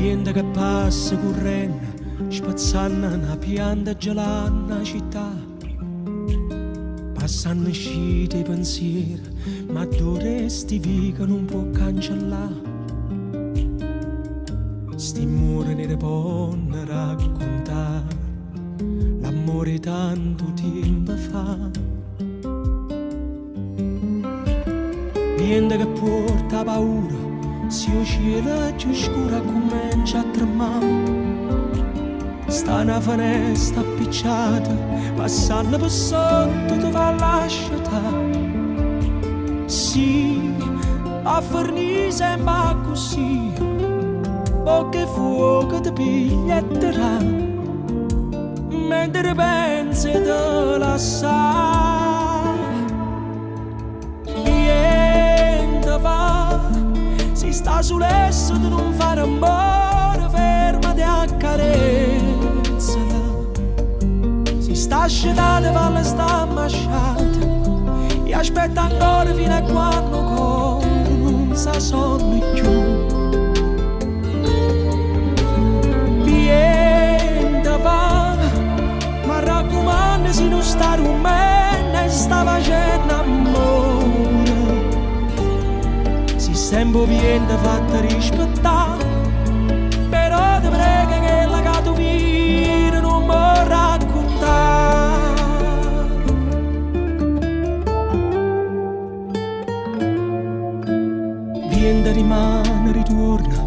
Vento che passa correndo, spazzando una pianta gelata nella città. Passano uscite i pensieri, ma dovresti vita non può cancellare. Sti muri ne possono raccontare l'amore tanto tempo fa. Niente che porta paura, se il cielo è più scuro comincia a tremare. Sta una finestra appicciata, passando per sotto tu va lasciata. Sì, a fornire sembra così, poche fuoco ti piglietterà, mentre pensi te la sa. Niente va, si sta sull'esso di non fare amore, fermati a carezzala. Si sta scendendo, valle sta masciata, e aspetta ancora fino a quando corre, non sa sonno più. Ma raccomando se non sta rumendo e sta facendo amore. Si sempre viene fatta rispettare, però ti prego che la catovina non mi raccontare. Viene rimane, ritorna,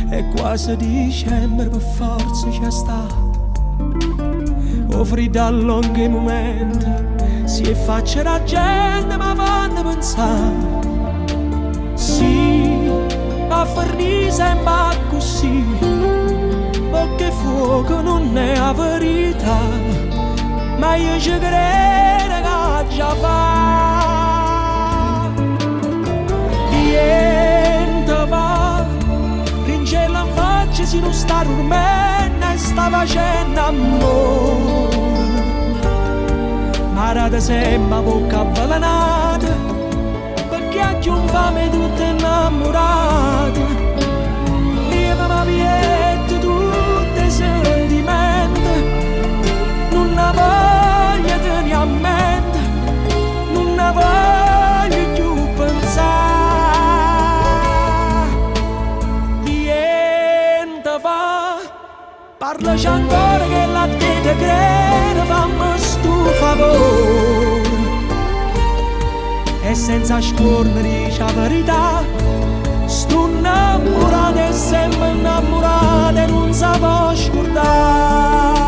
è quasi dicembre, per forza c'è sta. Offri da lunghi momenti, si faccia la gente ma fanno pensare. Sì, a fornire sembra così, perché fuoco non è la verità, ma io ci credo che già fa. Niente va, ringella in faccia se non sta dormendo e sta facendo amore. Ma rada sembra bocca avvelenata, perché anche un fame tutto innamorato. Viva ma viette tutti i sentimenti, non ne voglio tenere a mente, non ne voglio più pensare. Niente va, parlaci ancora che la te crede, fammi stu favore. E senza scornere la verità, sto innamorato e sempre innamorato e non si può scordare.